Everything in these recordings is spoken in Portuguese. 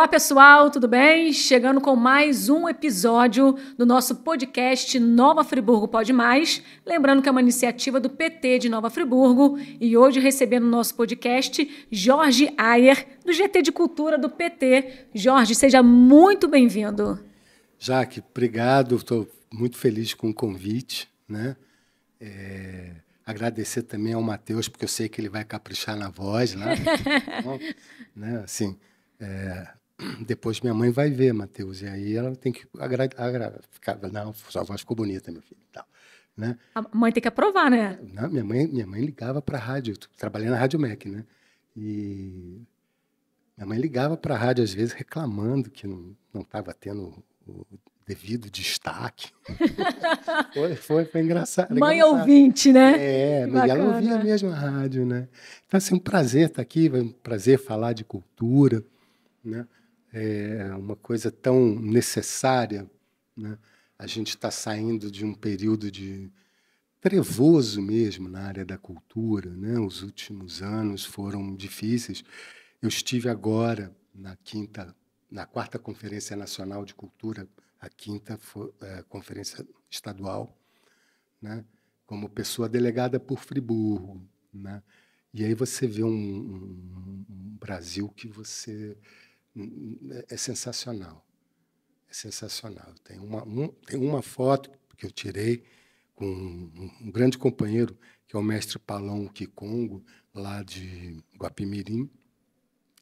Olá, pessoal, tudo bem? Chegando com mais um episódio do nosso podcast Nova Friburgo Pode Mais. Lembrando que é uma iniciativa do PT de Nova Friburgo e hoje recebendo no nosso podcast Jorge Ayer, do GT de Cultura do PT. Jorge, seja muito bem-vindo. Jaque, obrigado, estou muito feliz com o convite, né? Agradecer também ao Matheus, porque eu sei que ele vai caprichar na voz lá. Né? Assim, depois minha mãe vai ver, Matheus, e aí ela tem que ficar. Não, sua voz ficou bonita, meu filho. Tal, né? A mãe tem que aprovar, né? Não, minha mãe ligava para a rádio, eu trabalhei na Rádio MEC, né? E minha mãe ligava para a rádio, às vezes, reclamando que não estava tendo o devido destaque. Foi engraçado. Mãe ouvinte, né? E ela ouvia mesmo a rádio, né? Então, assim, um prazer estar aqui, um prazer falar de cultura, né? É uma coisa tão necessária, né? A gente está saindo de um período de trevoso mesmo na área da cultura, né? Os últimos anos foram difíceis. Eu estive agora na quarta Conferência Nacional de Cultura, a quinta Conferência Estadual, né? Como pessoa delegada por Friburgo, né? E aí você vê um Brasil que é sensacional. É sensacional. Tem uma foto que eu tirei com um grande companheiro, que é o mestre Palão Kikongo, lá de Guapimirim,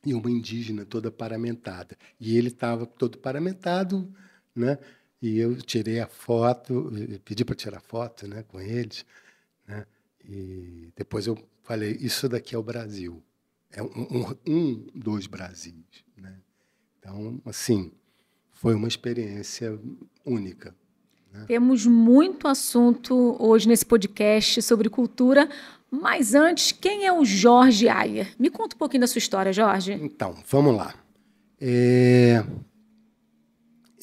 e uma indígena toda paramentada. E ele estava todo paramentado, né? E eu tirei a foto, pedi para tirar foto, né, com eles, né? E depois eu falei, isso daqui é o Brasil. É dos Brasis, né? Então, assim, foi uma experiência única. Né? Temos muito assunto hoje nesse podcast sobre cultura, mas antes, quem é o Jorge Ayer? Me conta um pouquinho da sua história, Jorge. Então, vamos lá.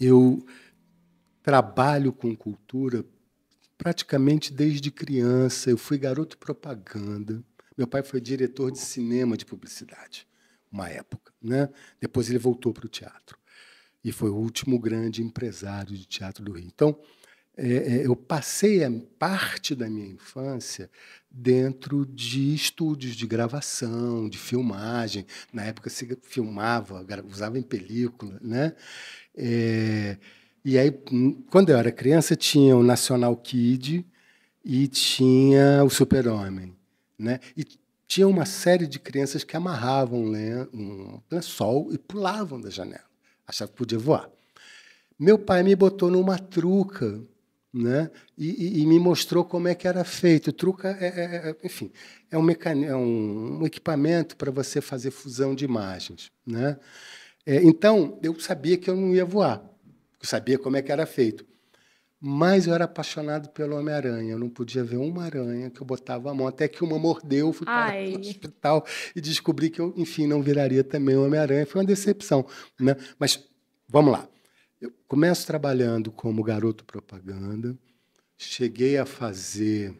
Eu trabalho com cultura praticamente desde criança. Eu fui garoto propaganda. Meu pai foi diretor de cinema de publicidade, uma época, né? Depois ele voltou para o teatro. E foi o último grande empresário de teatro do Rio. Então, eu passei a parte da minha infância dentro de estúdios de gravação, de filmagem. Na época se filmava, usava em película, né? E aí, quando eu era criança, tinha o National Kid e tinha o Super-Homem, né? E tinha uma série de crianças que amarravam um lençol e pulavam da janela. Achava que podia voar. Meu pai me botou numa truca, né? E me mostrou como é que era feito. Truca enfim, é um equipamento para você fazer fusão de imagens, né? Então, eu sabia que eu não ia voar. Eu sabia como é que era feito. Mas eu era apaixonado pelo Homem-Aranha. Eu não podia ver uma aranha que eu botava a mão. Até que uma mordeu, fui para o hospital e descobri que eu, enfim, não viraria também o Homem-Aranha. Foi uma decepção, né? Mas, vamos lá. Eu começo trabalhando como garoto propaganda. Cheguei a fazer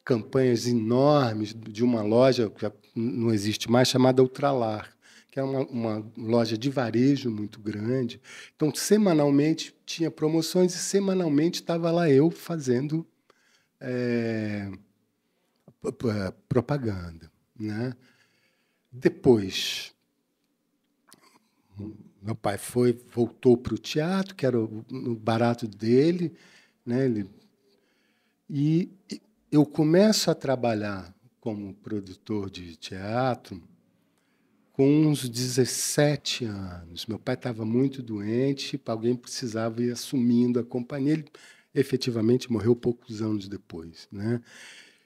campanhas enormes de uma loja que já não existe mais, chamada Ultralar, que é uma loja de varejo muito grande. Então, semanalmente, tinha promoções e semanalmente estava lá eu fazendo propaganda, né? Depois, meu pai voltou para o teatro, que era o barato dele, né? E eu começo a trabalhar como produtor de teatro com uns 17 anos. Meu pai estava muito doente, alguém precisava ir assumindo a companhia. Ele efetivamente morreu poucos anos depois, né?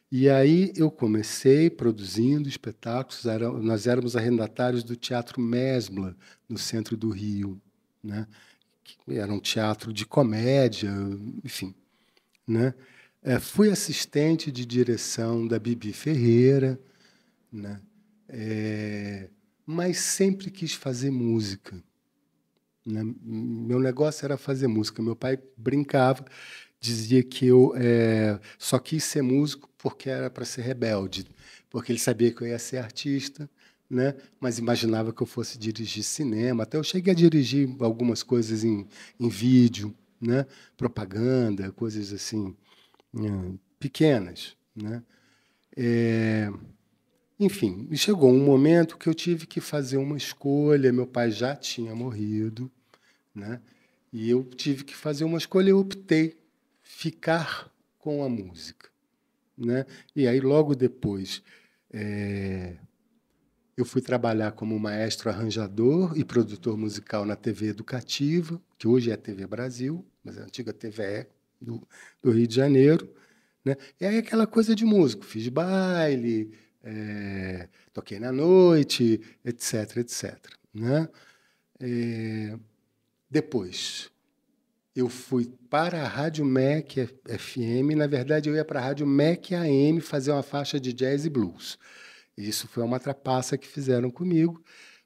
E aí eu comecei produzindo espetáculos. Nós éramos arrendatários do Teatro Mesbla, no centro do Rio, né? Era um teatro de comédia, enfim, né? Fui assistente de direção da Bibi Ferreira, né? Mas sempre quis fazer música, né? Meu negócio era fazer música. Meu pai brincava, dizia que eu só quis ser músico porque era para ser rebelde, porque ele sabia que eu ia ser artista, né? Mas imaginava que eu fosse dirigir cinema. Até eu cheguei a dirigir algumas coisas em vídeo, né? Propaganda, coisas assim, pequenas, né? Enfim, chegou um momento que eu tive que fazer uma escolha. Meu pai já tinha morrido, né? E eu tive que fazer uma escolha. Eu optei ficar com a música, né? E aí, logo depois, eu fui trabalhar como maestro arranjador e produtor musical na TV Educativa, que hoje é a TV Brasil, mas é a antiga TVE do Rio de Janeiro, né? E aí aquela coisa de músico, fiz baile, toquei na noite, etc, etc, né? Depois, eu fui para a Rádio MEC FM. Na verdade, eu ia para a Rádio MEC AM fazer uma faixa de jazz e blues. Isso foi uma trapaça que fizeram comigo,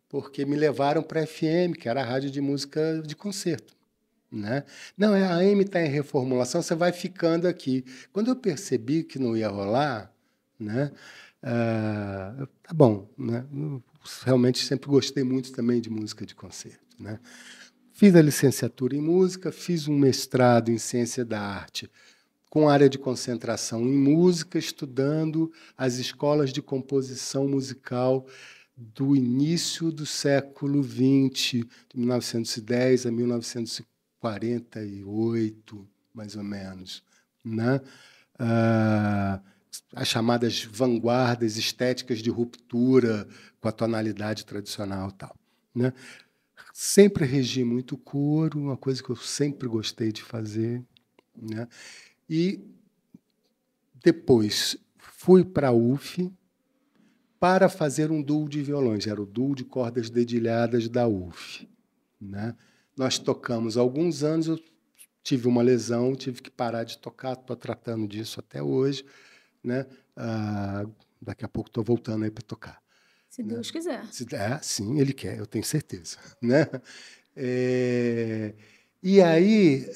porque me levaram para a FM, que era a rádio de música de concerto, né? Não, a AM está em reformulação, você vai ficando aqui. Quando eu percebi que não ia rolar, né? Tá bom, né? Eu realmente sempre gostei muito também de música de concerto, né? Fiz a licenciatura em música, fiz um mestrado em ciência da arte, com área de concentração em música, estudando as escolas de composição musical do início do século XX, de 1910 a 1948, mais ou menos, né? As chamadas vanguardas estéticas de ruptura com a tonalidade tradicional e tal, né? Sempre regi muito coro, uma coisa que eu sempre gostei de fazer, né? E depois fui para a UF para fazer um duo de violões. Era o duo de cordas dedilhadas da UF, né? Nós tocamos há alguns anos, eu tive uma lesão, tive que parar de tocar, estou tratando disso até hoje, né? Daqui a pouco estou voltando aí para tocar. Se Deus quiser. Sim, ele quer, eu tenho certeza, né? E aí,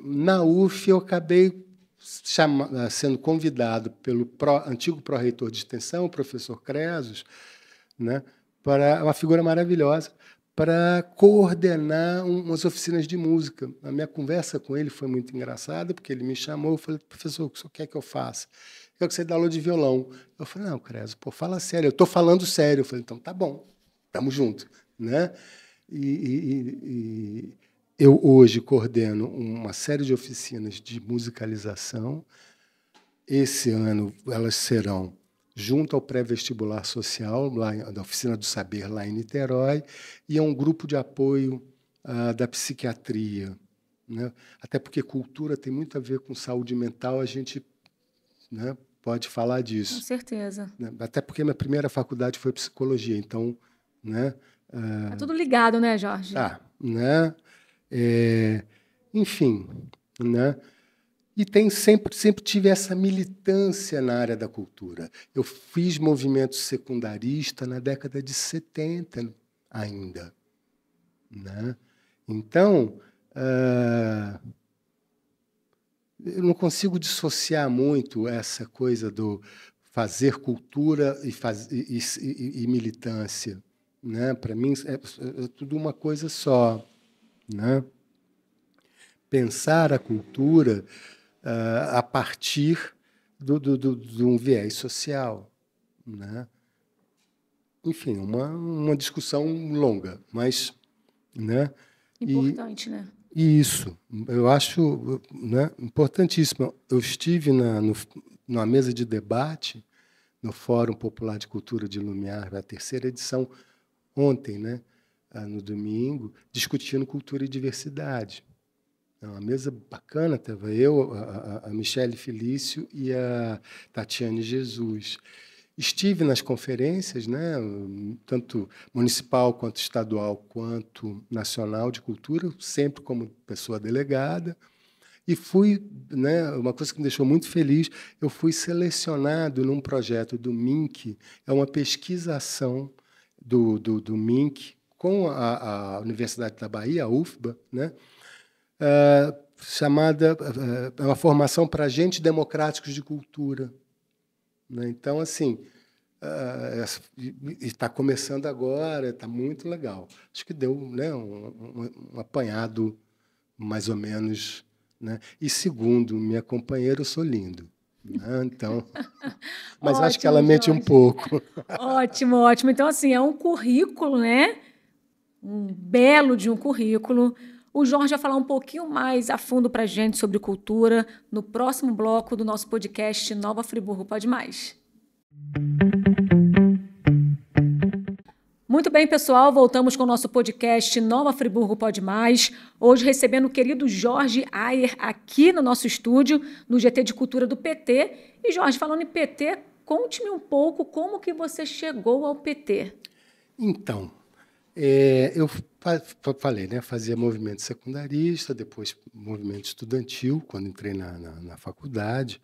na UF, eu acabei sendo convidado pelo antigo pró-reitor de extensão, o professor Cresos, né, para uma figura maravilhosa, para coordenar umas oficinas de música. A minha conversa com ele foi muito engraçada, porque ele me chamou, eu falei, professor, o que o senhor quer que eu faça? Eu quero que você dê aula de violão. Eu falei, não, Creso, pô, fala sério. Eu estou falando sério. Eu falei, então tá bom, estamos juntos, né? E eu hoje coordeno uma série de oficinas de musicalização. Esse ano elas serão junto ao pré-vestibular social, lá da Oficina do Saber, lá em Niterói, e a um grupo de apoio da psiquiatria, né? Até porque cultura tem muito a ver com saúde mental, a gente, né, pode falar disso. Com certeza. Até porque minha primeira faculdade foi psicologia, então, né? Tá tudo ligado, né, Jorge? Tá, né? Enfim, né? E sempre tive essa militância na área da cultura. Eu fiz movimento secundarista na década de 70 ainda, né? Então, eu não consigo dissociar muito essa coisa do fazer cultura e militância, né? Para mim é tudo uma coisa só, né? Pensar a cultura a partir de um viés social, né? Enfim, uma discussão longa, mas, né? Importante, né? Isso, eu acho, né, importantíssimo. Eu estive numa mesa de debate no Fórum Popular de Cultura de Lumiar, a terceira edição, ontem, né, no domingo, discutindo cultura e diversidade. É uma mesa bacana, estava eu, a Michele Felício e a Tatiane Jesus. Estive nas conferências, né, tanto municipal, quanto estadual, quanto nacional de cultura, sempre como pessoa delegada, e fui, né, uma coisa que me deixou muito feliz, eu fui selecionado num projeto do MINC, é uma pesquisação do MINC com a Universidade da Bahia, a UFBA, né, chamada é uma formação para agentes democráticos de cultura, né? Então, assim, está começando agora, está muito legal. Acho que deu, né, um apanhado mais ou menos, né? E segundo minha companheira, eu sou lindo, né? Então, mas acho que ela Ótimo, mente um Jorge. pouco. Ótimo, ótimo. Então, assim, é um currículo, né? Um belo de um currículo. O Jorge vai falar um pouquinho mais a fundo para a gente sobre cultura no próximo bloco do nosso podcast Nova Friburgo Pode Mais. Muito bem, pessoal, voltamos com o nosso podcast Nova Friburgo Pode Mais. Hoje recebendo o querido Jorge Ayer aqui no nosso estúdio, no GT de Cultura do PT. E Jorge, falando em PT, conte-me um pouco como que você chegou ao PT. Então, eu falei, né? Fazia movimento secundarista, depois movimento estudantil, quando entrei na faculdade.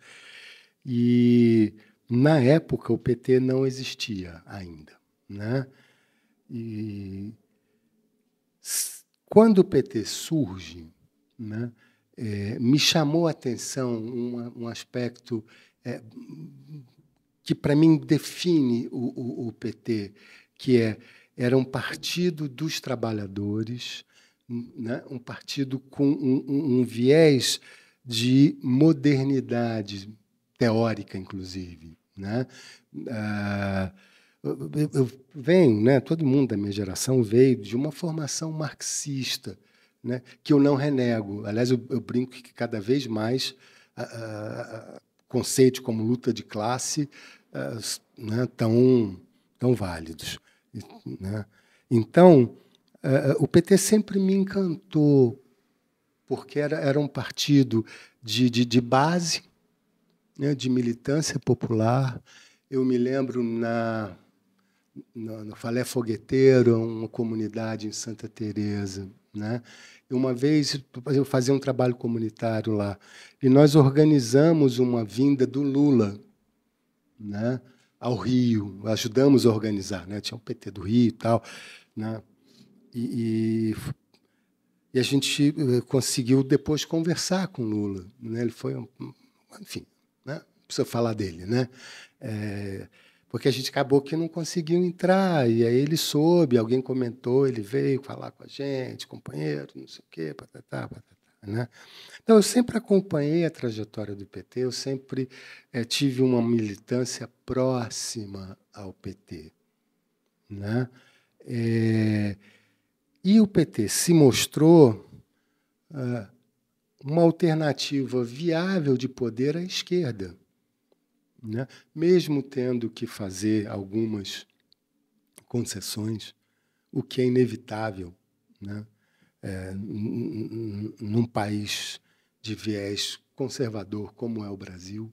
E, na época, o PT não existia ainda, né? E quando o PT surge, né, me chamou a atenção um aspecto que, para mim, define o PT, que era um partido dos trabalhadores, né, um partido com um viés de modernidade teórica, inclusive, né? Eu venho, né, todo mundo da minha geração veio de uma formação marxista, né, que eu não renego. Aliás, eu brinco que cada vez mais conceitos como luta de classe né, tão válidos. Né? Então, o PT sempre me encantou, porque era um partido de base, né, de militância popular. Eu me lembro no Falé Fogueteiro, uma comunidade em Santa Teresa, né? E uma vez eu fazia um trabalho comunitário lá e nós organizamos uma vinda do Lula, né, ao Rio, ajudamos a organizar, né? Tinha o PT do Rio e tal, né? E a gente conseguiu depois conversar com o Lula, né? Ele foi enfim, né? Não precisa falar dele, né? Porque a gente acabou que não conseguiu entrar, e aí ele soube, alguém comentou, ele veio falar com a gente, companheiro, não sei o quê, patatá, patatá, né? Então, eu sempre acompanhei a trajetória do PT, eu sempre tive uma militância próxima ao PT, né? E o PT se mostrou uma alternativa viável de poder à esquerda, né? Mesmo tendo que fazer algumas concessões, o que é inevitável, né? Num país de viés conservador como é o Brasil,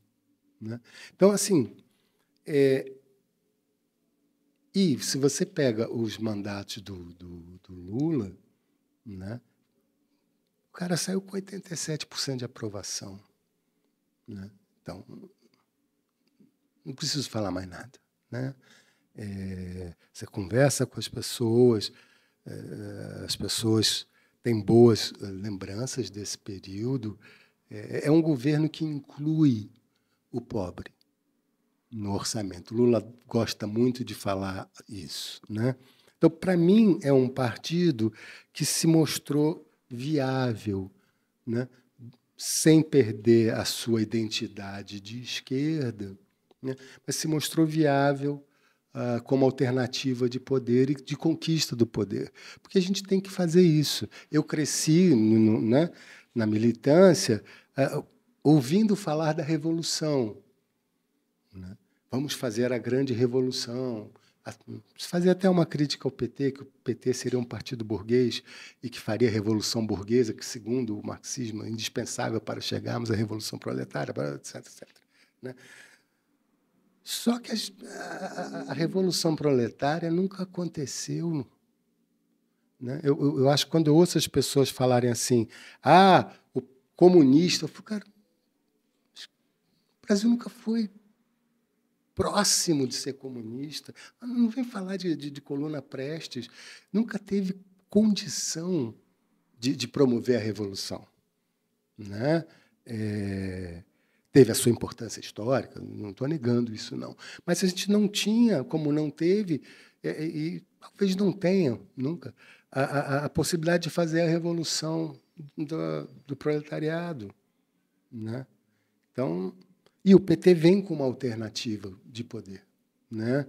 né? Então, assim, e se você pega os mandatos do Lula, né? O cara saiu com 87% de aprovação, né? Então, não preciso falar mais nada, né? Você conversa com as pessoas têm boas lembranças desse período. É um governo que inclui o pobre no orçamento. Lula gosta muito de falar isso, né? Então, para mim, é um partido que se mostrou viável, né? Sem perder a sua identidade de esquerda, né? Mas se mostrou viável como alternativa de poder e de conquista do poder. Porque a gente tem que fazer isso. Eu cresci né, na militância ouvindo falar da revolução. Né? Vamos fazer a grande revolução. Fazer até uma crítica ao PT, que o PT seria um partido burguês e que faria a revolução burguesa, que, segundo o marxismo, é indispensável para chegarmos à revolução proletária, etc. etc. Né? Só que a revolução proletária nunca aconteceu. Né? Eu acho que quando eu ouço as pessoas falarem assim, o comunista, eu falo, cara, o Brasil nunca foi próximo de ser comunista. Não vem falar de Coluna Prestes. Nunca teve condição de promover a revolução. Né? teve a sua importância histórica, não estou negando isso, não. Mas a gente não tinha, como não teve, e talvez não tenha nunca, a possibilidade de fazer a revolução do proletariado, né? Então, e o PT vem com uma alternativa de poder, né?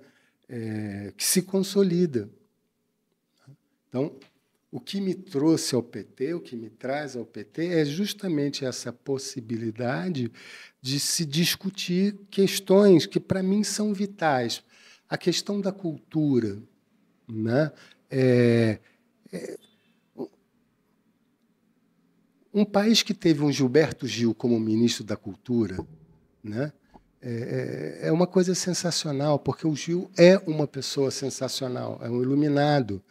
Que se consolida. Então, o que me trouxe ao PT, o que me traz ao PT, é justamente essa possibilidade de se discutir questões que, para mim, são vitais. A questão da cultura, né? Um país que teve um Gilberto Gil como ministro da Cultura, né? É uma coisa sensacional, porque o Gil é uma pessoa sensacional, é um iluminado,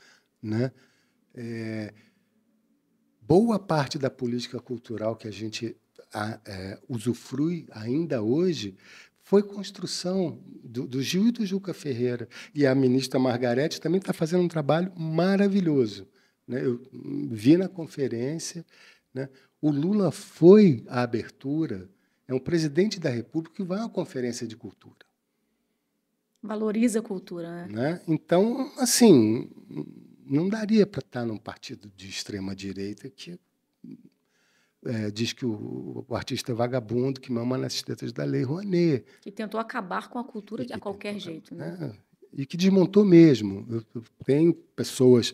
né? Boa parte da política cultural que a gente usufrui ainda hoje foi construção do Gil e do Juca Ferreira. E a ministra Margarete também está fazendo um trabalho maravilhoso, né? Eu vi na conferência, né? O Lula foi à abertura, é um presidente da República que vai a uma conferência de cultura. Valoriza a cultura, Né? Então, assim, não daria para estar num partido de extrema-direita que diz que o artista é vagabundo, que mama nas tetas da Lei Rouanet. Que tentou acabar com a cultura de qualquer jeito, né? E que desmontou mesmo. Eu tenho pessoas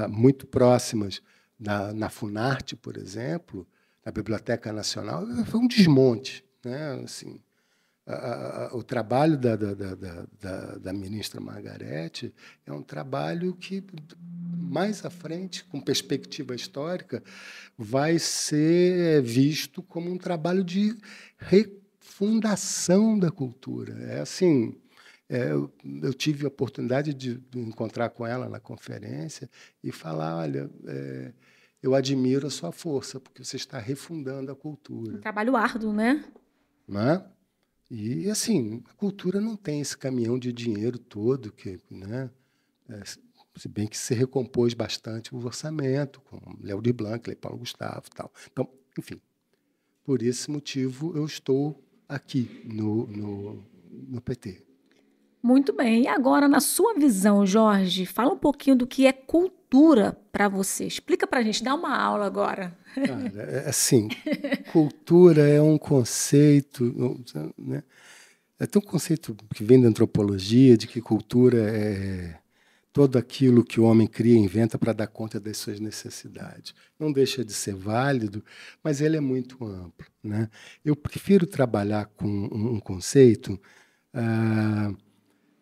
muito próximas na Funarte, por exemplo, na Biblioteca Nacional, foi um desmonte, né? Assim, o trabalho da ministra Margarete é um trabalho que, mais à frente, com perspectiva histórica, vai ser visto como um trabalho de refundação da cultura. Assim, eu tive a oportunidade de encontrar com ela na conferência e falar, olha, eu admiro a sua força, porque você está refundando a cultura. Um trabalho árduo, né? Não é? E, assim, a cultura não tem esse caminhão de dinheiro todo, né? Se bem que se recompôs bastante o orçamento, com Léo de Blanc, Lei Paulo Gustavo e tal. Então, enfim, por esse motivo eu estou aqui no PT. Muito bem. E agora, na sua visão, Jorge, fala um pouquinho do que é cultura para você. Explica para a gente, dá uma aula agora. Cara, assim, cultura é um conceito, né? Tem um conceito que vem da antropologia de que cultura é todo aquilo que o homem cria e inventa para dar conta das suas necessidades. Não deixa de ser válido, mas ele é muito amplo, né? Eu prefiro trabalhar com um conceito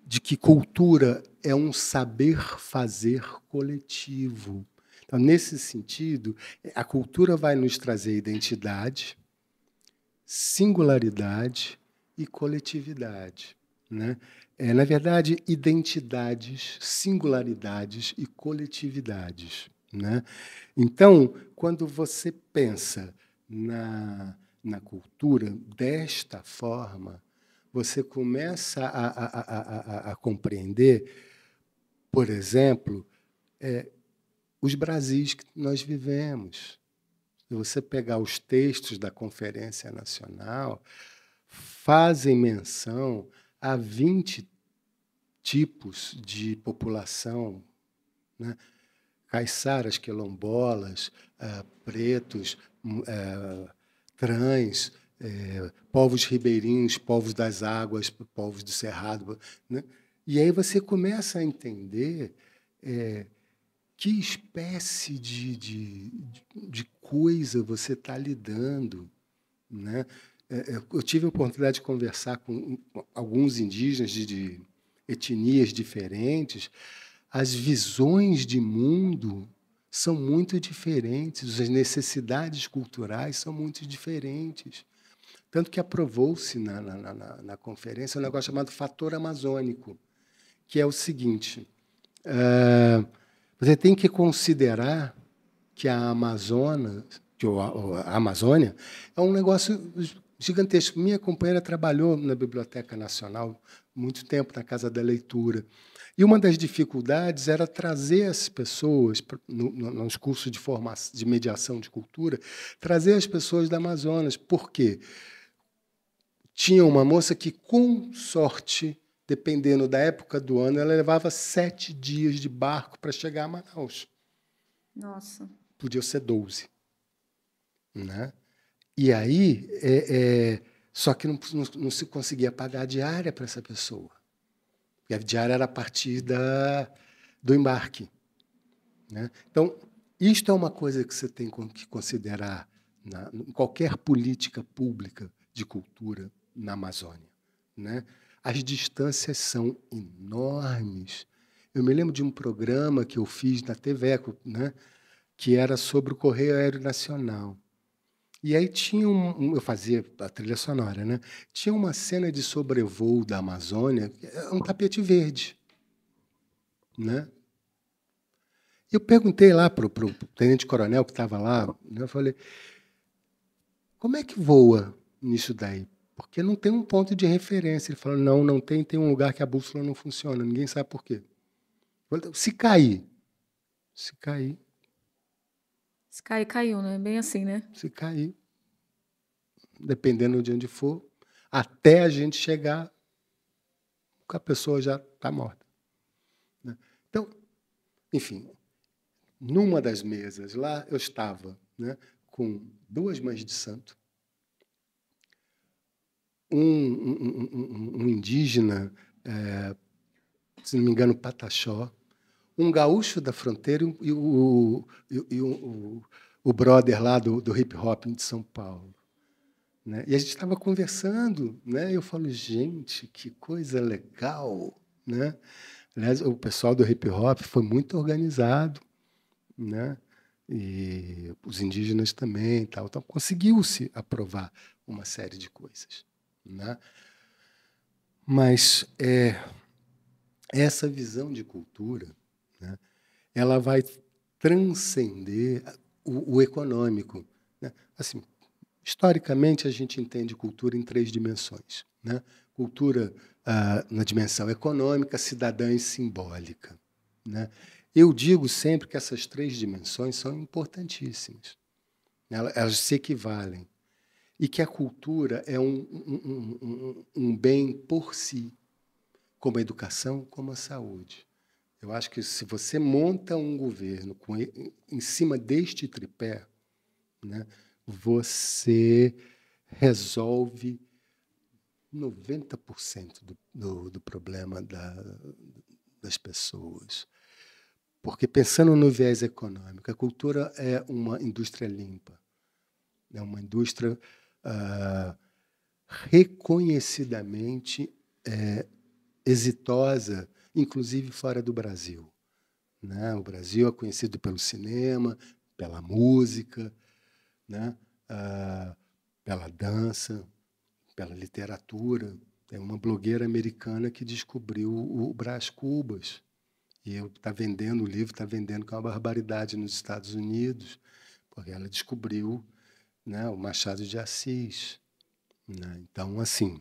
de que cultura é um saber fazer coletivo. Então, nesse sentido, a cultura vai nos trazer identidade, singularidade e coletividade, né? Na verdade, identidades, singularidades e coletividades, né? Então, quando você pensa na cultura desta forma, você começa a compreender, por exemplo, os Brasis que nós vivemos. Se você pegar os textos da Conferência Nacional, fazem menção a 20 tipos de população, né? Caiçaras, quilombolas, pretos, trans, povos ribeirinhos, povos das águas, povos do cerrado, né? E aí você começa a entender que espécie de coisa você está lidando, né? Eu tive a oportunidade de conversar com alguns indígenas de etnias diferentes. As visões de mundo são muito diferentes, as necessidades culturais são muito diferentes. Tanto que aprovou-se na conferência um negócio chamado fator amazônico, que é o seguinte: você tem que considerar que a Amazônia é um negócio gigantesco. Minha companheira trabalhou na Biblioteca Nacional muito tempo, na Casa da Leitura. E uma das dificuldades era trazer as pessoas, nos cursos de formação, de mediação de cultura, trazer as pessoas da Amazonas. Por quê? tinha uma moça que, com sorte, dependendo da época do ano, ela levava 7 dias de barco para chegar a Manaus. Nossa. Podia ser 12. Né? E aí, só que não se conseguia pagar a diária para essa pessoa. Porque a diária era a partir do embarque. Né? Então, isto é uma coisa que você tem que considerar em qualquer política pública de cultura na Amazônia. Né? As distâncias são enormes. Eu me lembro de um programa que eu fiz na TVECO, né? Que era sobre o Correio Aéreo Nacional. E aí tinha eu fazia a trilha sonora, né? Tinha uma cena de sobrevoo da Amazônia, um tapete verde, né? Eu perguntei lá para o tenente-coronel que estava lá, né? Eu falei, como é que voa nisso daí? Porque não tem um ponto de referência. Ele falou, não tem um lugar que a bússola não funciona, ninguém sabe por quê. Se cair. Se cair, caiu, né? Bem assim, né? Se cair. Dependendo de onde for, até a gente chegar, a pessoa já está morta. Né? Então, enfim, numa das mesas lá, eu estava, né, com 2 mães de santo, um indígena, se não me engano, Pataxó, um gaúcho da fronteira e o brother lá do hip-hop de São Paulo. Né? E a gente estava conversando, né? Eu falo, gente, que coisa legal, né? Aliás, o pessoal do hip-hop foi muito organizado, né? E os indígenas também, tal. Então conseguiu-se aprovar uma série de coisas, né? Mas essa visão de cultura, né? Ela vai transcender o econômico, né? Assim, historicamente, a gente entende cultura em 3 dimensões. Né? Cultura na dimensão econômica, cidadã e simbólica. Né? Eu digo sempre que essas 3 dimensões são importantíssimas. Elas se equivalem. E que a cultura é um bem por si, como a educação, como a saúde. Eu acho que se você monta um governo em cima deste tripé, né, você resolve 90% do problema das pessoas. Porque, pensando no viés econômico, a cultura é uma indústria limpa, é uma indústria reconhecidamente exitosa, inclusive fora do Brasil. Né? O Brasil é conhecido pelo cinema, pela música, né? Pela dança, pela literatura. Tem uma blogueira americana que descobriu o Brás Cubas. E está vendendo o livro, está vendendo com uma barbaridade nos Estados Unidos, porque ela descobriu, né, o Machado de Assis. Né? Então, assim,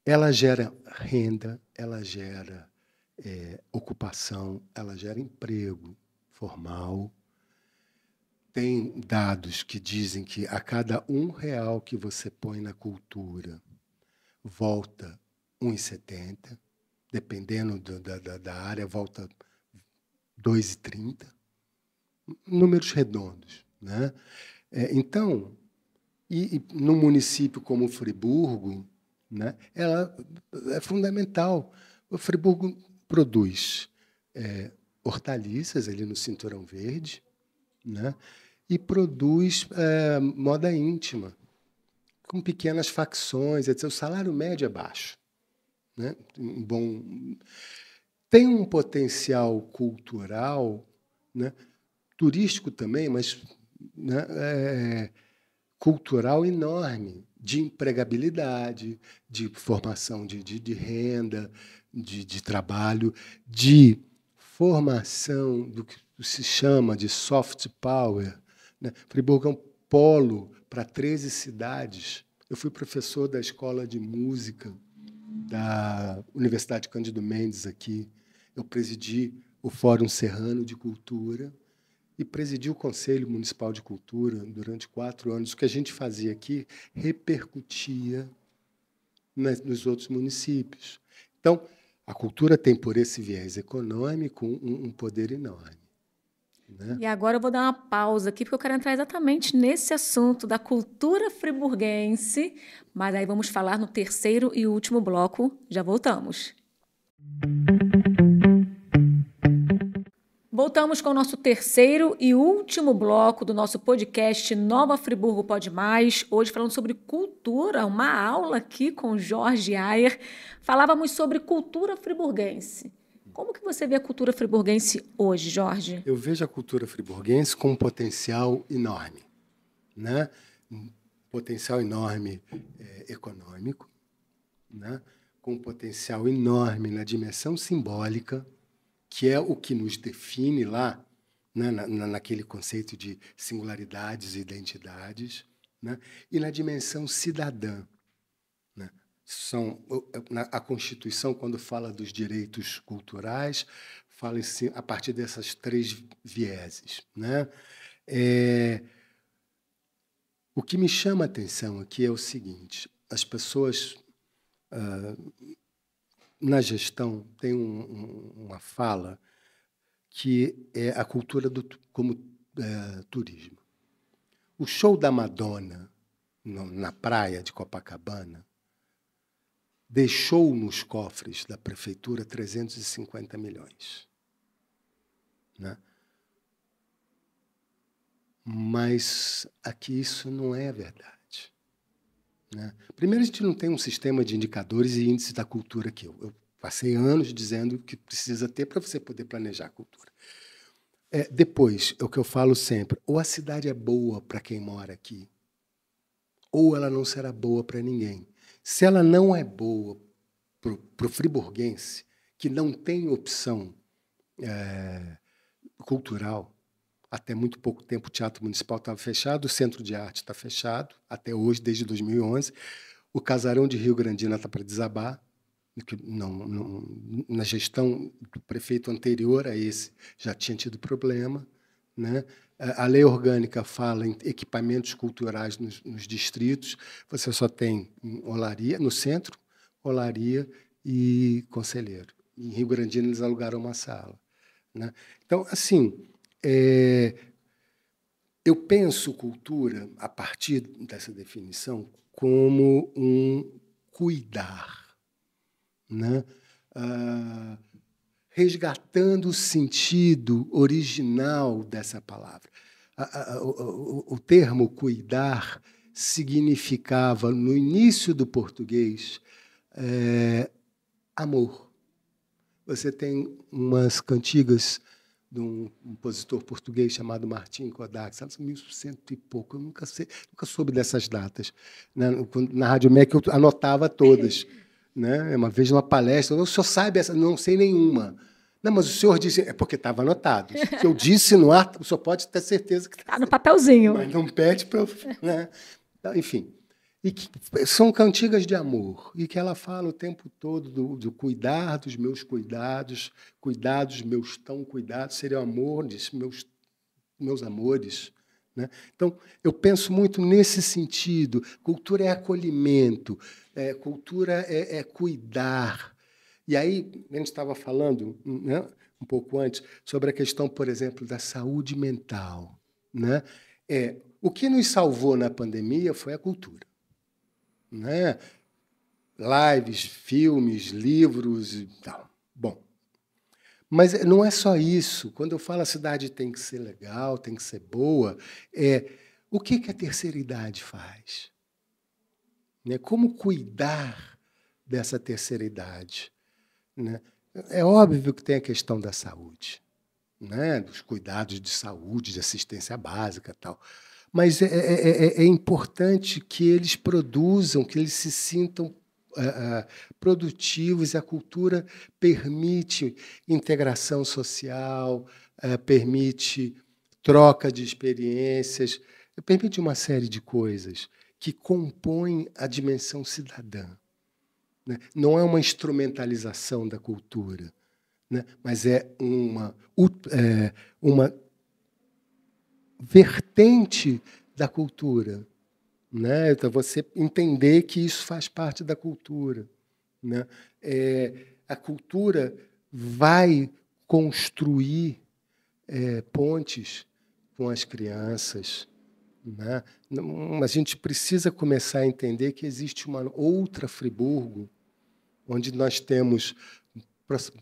ela gera renda, ela gera ocupação, ela gera emprego formal. Tem dados que dizem que a cada R$ 1 que você põe na cultura, volta 1,70, dependendo da área, volta 2,30. Números redondos. Né? Então, e num município como Friburgo, né, ela é fundamental. O Friburgo produz hortaliças ali no Cinturão Verde, né, e produz moda íntima, com pequenas facções, etc. O salário médio é baixo. Né? Tem um potencial cultural, né, turístico também, mas né, cultural enorme, de empregabilidade, de formação de renda, de trabalho, de formação do que se chama de soft power. Né? Friburgo é um polo para 13 cidades. Eu fui professor da Escola de Música da Universidade Cândido Mendes aqui. Eu presidi o Fórum Serrano de Cultura. e presidi o Conselho Municipal de Cultura durante 4 anos. O que a gente fazia aqui repercutia nos outros municípios. Então, a cultura tem, por esse viés econômico, um poder enorme, né? E agora eu vou dar uma pausa aqui, porque eu quero entrar exatamente nesse assunto da cultura friburguense, mas aí vamos falar no terceiro e último bloco. Já voltamos. Voltamos com o nosso terceiro e último bloco do nosso podcast Nova Friburgo Pode Mais. Hoje falando sobre cultura, uma aula aqui com Jorge Ayer. Falávamos sobre cultura friburguense. Como que você vê a cultura friburguense hoje, Jorge? Eu vejo a cultura friburguense com um potencial enorme, né? Um potencial enorme econômico, né? Com um potencial enorme na dimensão simbólica, que é o que nos define lá, né, naquele conceito de singularidades e identidades, né, e na dimensão cidadã. Né? A Constituição, quando fala dos direitos culturais, fala a partir dessas 3 vieses. Né? O que me chama a atenção aqui é o seguinte: as pessoas... na gestão tem uma fala que é a cultura como turismo. O show da Madonna na praia de Copacabana deixou nos cofres da prefeitura 350 milhões. Né? Mas aqui isso não é verdade. Né? Primeiro, a gente não tem um sistema de indicadores e índices da cultura que eu passei anos dizendo que precisa ter para você poder planejar a cultura. Depois, é o que eu falo sempre, ou a cidade é boa para quem mora aqui, ou ela não será boa para ninguém. Se ela não é boa para o friburguense, que não tem opção cultural, até muito pouco tempo o Teatro Municipal estava fechado, o Centro de Arte está fechado, até hoje, desde 2011. O Casarão de Rio Grandina está para desabar. Na gestão do prefeito anterior a esse já tinha tido problema. Né? A lei orgânica fala em equipamentos culturais nos distritos. Você só tem Olaria, no centro, Olaria e Conselheiro. Em Rio Grandina, eles alugaram uma sala. Né? Então, assim... eu penso cultura, a partir dessa definição, como um cuidar, né? Resgatando o sentido original dessa palavra. O termo cuidar significava, no início do português, amor. Você tem umas cantigas de um compositor português chamado Martim Kodak, sabe, 1100 e pouco, eu nunca soube dessas datas. Né? Na Rádio MEC eu anotava todas. Né? Uma vez numa palestra, o senhor sabe essa? Não sei nenhuma. Não, mas o senhor disse... É porque estava anotado. Se eu disse no ar, o senhor pode ter certeza que está no papelzinho. Mas não pede para... Né? Então, enfim... E que são cantigas de amor, e que ela fala o tempo todo do cuidar dos meus cuidados, cuidados meus tão cuidados, seria o amor de meus amores. Né? Então, eu penso muito nesse sentido. Cultura é acolhimento, cultura é cuidar. E aí, a gente estava falando, né, um pouco antes, sobre a questão, por exemplo, da saúde mental. Né? O que nos salvou na pandemia foi a cultura. Né? Lives, filmes, livros e tal. Bom, mas não é só isso. Quando eu falo a cidade tem que ser legal, tem que ser boa, o que a terceira idade faz? Né? Como cuidar dessa terceira idade? Né? É óbvio que tem a questão da saúde, né? Dos cuidados de saúde, de assistência básica e tal. Mas é importante que eles produzam, que eles se sintam produtivos, e a cultura permite integração social, permite troca de experiências, permite uma série de coisas que compõem a dimensão cidadã. Né? Não é uma instrumentalização da cultura, né? Mas é uma vertente da cultura, né? Então, você entender que isso faz parte da cultura, né? A cultura vai construir pontes com as crianças, né? A gente precisa começar a entender que existe uma outra Friburgo, onde nós temos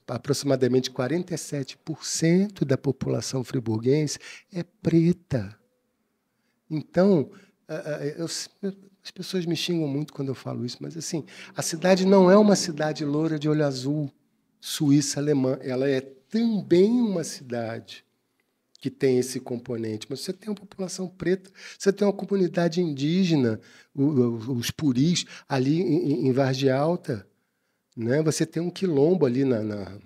aproximadamente 47% da população friburguense é preta. Então, as pessoas me xingam muito quando eu falo isso, mas assim, a cidade não é uma cidade loura de olho azul, suíça, alemã. Ela é também uma cidade que tem esse componente. Mas você tem uma população preta, você tem uma comunidade indígena, os puris, ali em Vargem Alta, né? Você tem um quilombo ali na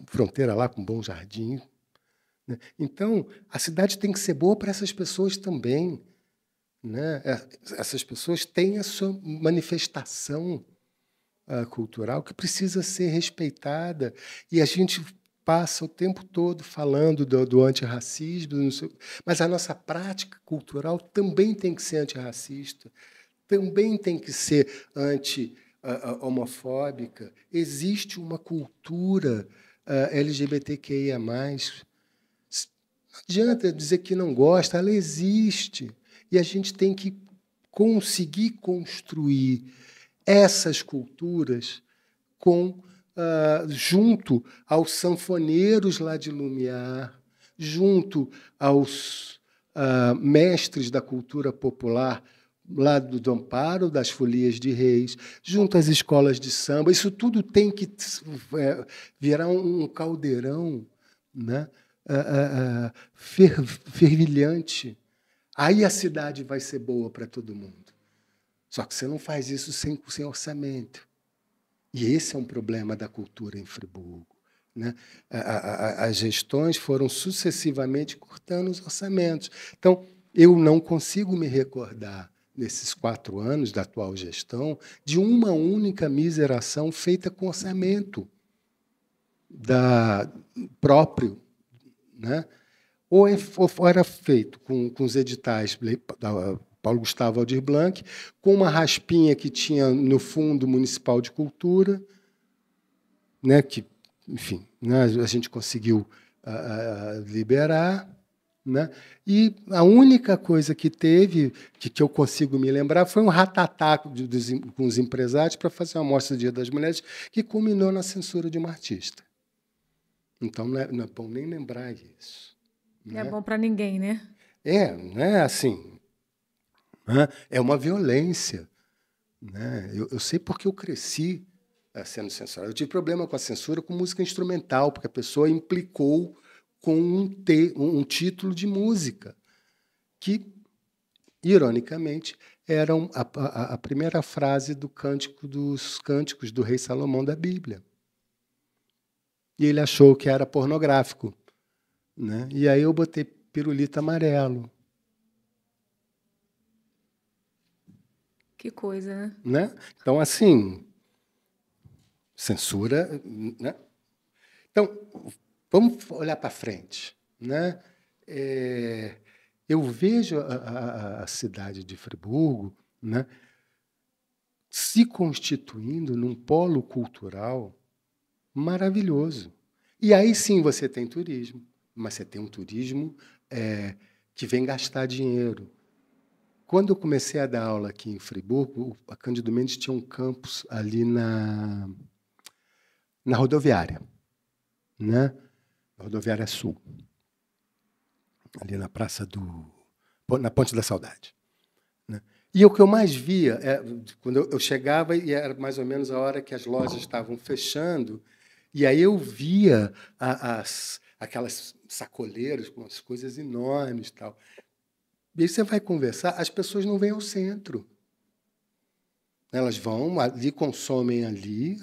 fronteira lá com Bom Jardim. Né? Então, a cidade tem que ser boa para essas pessoas também. Né? Essas pessoas têm a sua manifestação cultural que precisa ser respeitada. E a gente passa o tempo todo falando do antirracismo, mas a nossa prática cultural também tem que ser antirracista, também tem que ser anti-homofóbica. Existe uma cultura LGBTQIA+. Não adianta dizer que não gosta, ela existe. E a gente tem que conseguir construir essas culturas junto aos sanfoneiros lá de Lumiar, junto aos mestres da cultura popular lá do Amparo, das Folias de Reis, junto às escolas de samba. Isso tudo tem que virar um caldeirão, né? Fervilhante. Aí a cidade vai ser boa para todo mundo. Só que você não faz isso sem orçamento. E esse é um problema da cultura em Friburgo. Né? As gestões foram sucessivamente cortando os orçamentos. Então, eu não consigo me recordar, nesses 4 anos da atual gestão, de uma única mísera ação feita com orçamento próprio. Né? Ou era feito com os editais da Paulo Gustavo Aldir Blanc, com uma raspinha que tinha no Fundo Municipal de Cultura, né, que, enfim, né, a gente conseguiu liberar. Né? E a única coisa que teve, que eu consigo me lembrar, foi um ratatá com os empresários para fazer uma mostra do Dia das Mulheres, que culminou na censura de uma artista. Então, não é bom nem lembrar isso. Não é bom para ninguém, né? Né? Assim, né? É uma violência. Né? Eu sei porque eu cresci sendo censurado. Eu tive problema com a censura com música instrumental, porque a pessoa implicou com um título de música, que, ironicamente, era a primeira frase do Cântico dos Cânticos do Rei Salomão da Bíblia. E ele achou que era pornográfico. Né? E aí eu botei pirulito amarelo. Que coisa, Né? Então, assim, censura. Né? Então, vamos olhar para frente. Né? Eu vejo a cidade de Friburgo, né, se constituindo num polo cultural maravilhoso. E aí sim você tem turismo, mas você tem um turismo que vem gastar dinheiro. Quando eu comecei a dar aula aqui em Friburgo, a Cândido Mendes tinha um campus ali na rodoviária, né? Na rodoviária Sul, ali na na Ponte da Saudade. Né? E o que eu mais via, quando eu chegava, e era mais ou menos a hora que as lojas estavam fechando, e aí eu via aquelas sacoleiras com as coisas enormes e tal. E aí você vai conversar, as pessoas não vêm ao centro. Elas vão ali, consomem ali,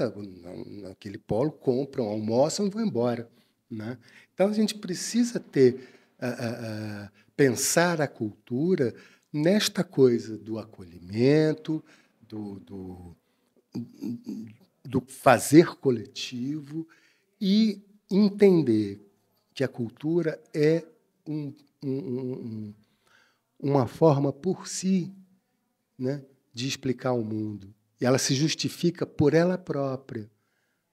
naquele polo, compram, almoçam e vão embora. Né? Então, a gente precisa pensar a cultura nesta coisa do acolhimento, do fazer coletivo e entender que a cultura é um uma forma por si, né, de explicar o mundo. E ela se justifica por ela própria.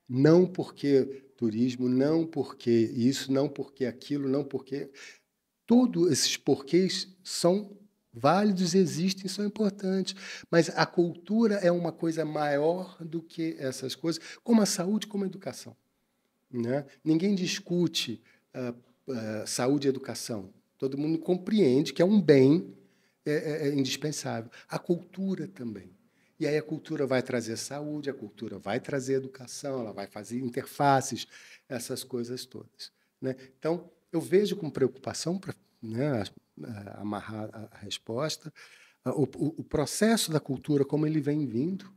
Não porque turismo, não porque isso, não porque aquilo, não porque... Todos esses porquês são válidos, existem, são importantes. Mas a cultura é uma coisa maior do que essas coisas, como a saúde, como a educação. Né? Ninguém discute saúde e educação. Todo mundo compreende que é um bem indispensável. A cultura também. E aí a cultura vai trazer saúde, a cultura vai trazer educação, ela vai fazer interfaces, essas coisas todas. Né? Então, eu vejo com preocupação, para, né, amarrar a resposta, o processo da cultura, como ele vem vindo,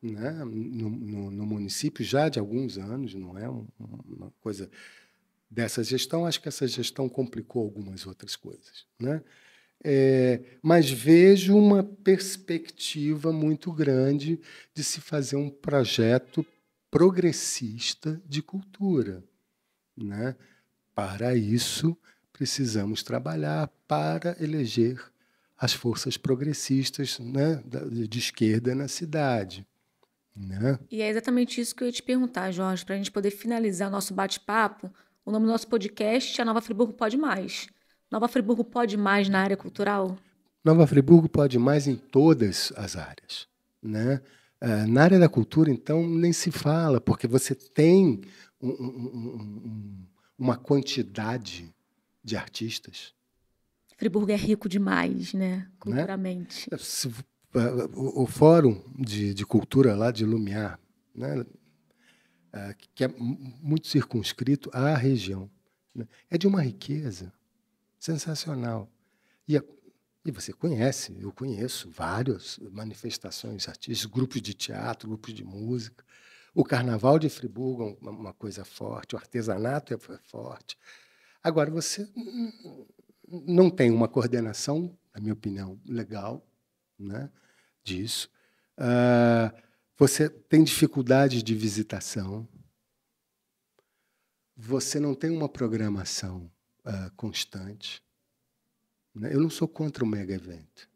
né, no município já de alguns anos, não é uma coisa dessa gestão. Acho que essa gestão complicou algumas outras coisas, né? Mas vejo uma perspectiva muito grande de se fazer um projeto progressista de cultura, né? Para isso, precisamos trabalhar para eleger as forças progressistas, né, de esquerda na cidade. Né? E é exatamente isso que eu ia te perguntar, Jorge, para a gente poder finalizar nosso bate-papo. O nome do nosso podcast é Nova Friburgo Pode Mais. Nova Friburgo pode mais na área cultural? Nova Friburgo pode mais em todas as áreas. Né? Na área da cultura, então, nem se fala, porque você tem uma quantidade de artistas. Friburgo é rico demais, né? Culturalmente. Né? O Fórum de Cultura lá de Lumiar, né? Que é muito circunscrito à região, né? É de uma riqueza sensacional. E você conhece, eu conheço várias manifestações artísticas, grupos de teatro, grupos de música. O Carnaval de Friburgo é uma coisa forte, o artesanato é forte. Agora, você não tem uma coordenação, na minha opinião, legal, né, disso. Você tem dificuldade de visitação. Você não tem uma programação constante. Né? Eu não sou contra o mega evento.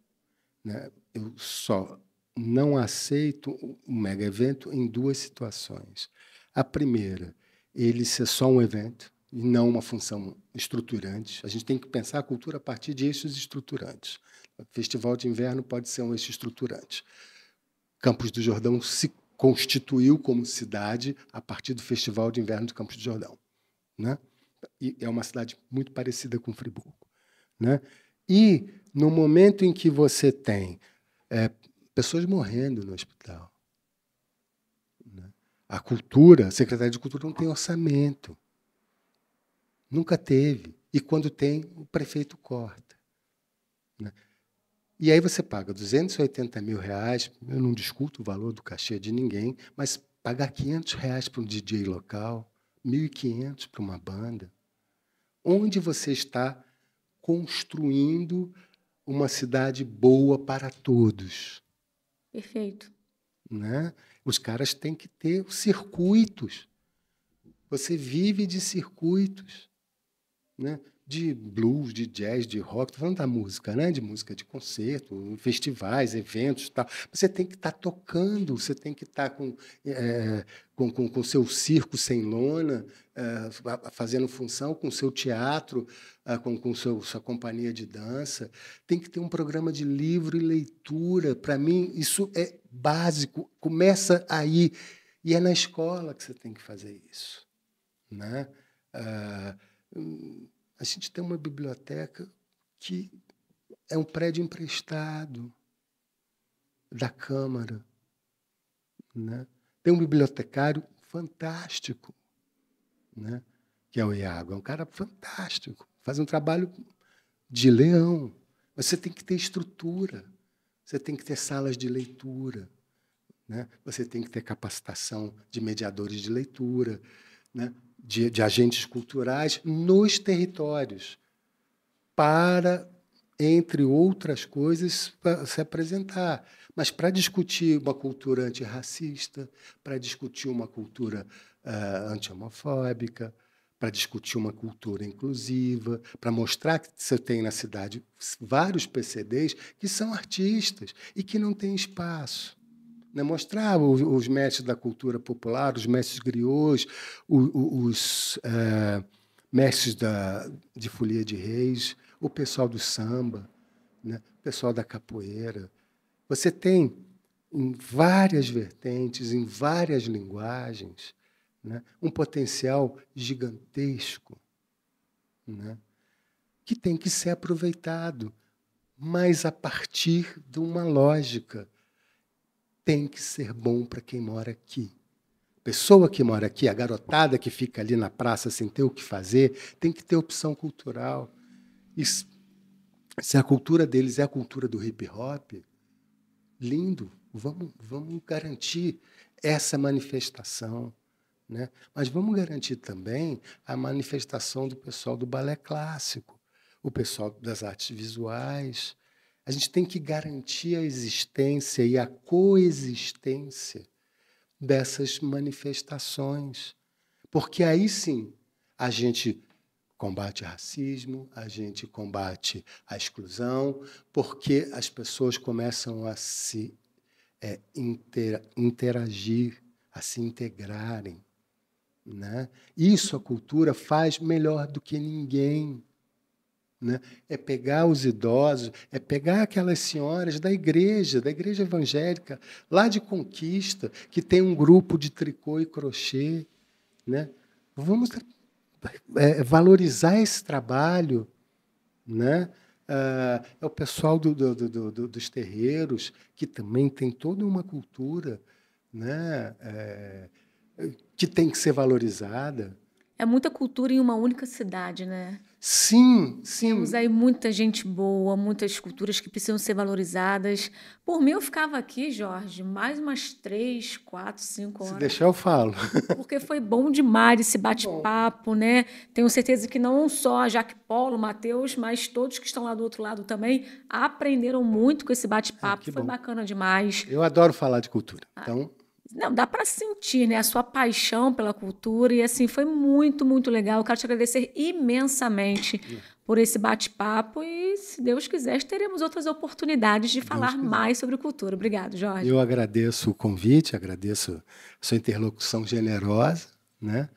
Né? Eu só não aceito o mega evento em duas situações. A primeira, ele ser só um evento e não uma função estruturante. A gente tem que pensar a cultura a partir de eixos estruturantes. O Festival de Inverno pode ser um eixo estruturante. Campos do Jordão se constituiu como cidade a partir do Festival de Inverno do Campos do Jordão. Né? E é uma cidade muito parecida com Friburgo. Né? E no momento em que você tem pessoas morrendo no hospital, né? A cultura, a Secretaria de Cultura não tem orçamento. Nunca teve. E quando tem, o prefeito corta. Né? E aí você paga R$280 mil, eu não discuto o valor do cachê de ninguém, mas pagar R$500 para um DJ local, R$1.500 para uma banda. Onde você está construindo uma cidade boa para todos? Perfeito. Né? Os caras têm que ter circuitos. Você vive de circuitos. Né? De blues, de jazz, de rock, estou falando da música, né? De música de concerto, festivais, eventos e tal. Você tem que estar tocando, você tem que estar com seu circo sem lona, fazendo função, com seu teatro, com sua companhia de dança. Tem que ter um programa de livro e leitura. Para mim, isso é básico, começa aí. E é na escola que você tem que fazer isso. Né? A gente tem uma biblioteca que é um prédio emprestado da Câmara. Né? Tem um bibliotecário fantástico, né? Que é o Iago. É um cara fantástico. Faz um trabalho de leão. Você tem que ter estrutura. Você tem que ter salas de leitura. Né? Você tem que ter capacitação de mediadores de leitura, né? De agentes culturais nos territórios, para, entre outras coisas, se apresentar. Mas para discutir uma cultura antirracista, para discutir uma cultura anti-homofóbica, para discutir uma cultura inclusiva, para mostrar que você tem na cidade vários PCDs que são artistas e que não têm espaço. Né? Mostrar os mestres da cultura popular, os mestres griots, os mestres de folia de reis, o pessoal do samba, né? O pessoal da capoeira. Você tem em várias vertentes, em várias linguagens, né? Um potencial gigantesco, né? Que tem que ser aproveitado, mas a partir de uma lógica. Tem que ser bom para quem mora aqui. A pessoa que mora aqui, a garotada que fica ali na praça sem ter o que fazer, tem que ter opção cultural. E se a cultura deles é a cultura do hip-hop, lindo, vamos garantir essa manifestação. Né? Mas vamos garantir também a manifestação do pessoal do balé clássico, o pessoal das artes visuais. A gente tem que garantir a existência e a coexistência dessas manifestações, porque aí sim a gente combate o racismo, a gente combate a exclusão, porque as pessoas começam a se interagir, a se integrarem. Né? Isso a cultura faz melhor do que ninguém. Né? É pegar os idosos, é pegar aquelas senhoras da igreja evangélica, lá de Conquista, que tem um grupo de tricô e crochê. Né? Vamos valorizar esse trabalho. Né? É o pessoal dos terreiros, que também tem toda uma cultura, né? Que tem que ser valorizada. É muita cultura em uma única cidade, né? Sim, sim. Temos aí muita gente boa, muitas culturas que precisam ser valorizadas. Por mim, eu ficava aqui, Jorge, mais umas 3, 4, 5 horas. Se deixar, eu falo. Porque foi bom demais esse bate-papo, né? Tenho certeza que não só a Jaque Polo, o Matheus, mas todos que estão lá do outro lado também aprenderam muito com esse bate-papo. Foi bacana demais. Eu adoro falar de cultura, então... Não, dá para sentir, né, a sua paixão pela cultura e assim foi muito, muito legal. Eu quero te agradecer imensamente por esse bate-papo e, se Deus quiser, teremos outras oportunidades de falar mais sobre cultura. Obrigado, Jorge. Eu agradeço o convite, agradeço a sua interlocução generosa, né?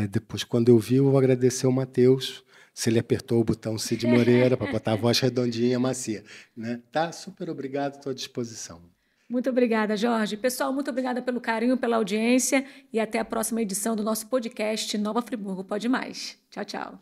Depois, quando eu vi, eu vou agradecer ao Matheus, se ele apertou o botão Cid Moreira para botar a voz redondinha, macia, né? Tá, super obrigado, estou à disposição. Muito obrigada, Jorge. Pessoal, muito obrigada pelo carinho, pela audiência e até a próxima edição do nosso podcast Nova Friburgo Pode Mais. Tchau, tchau.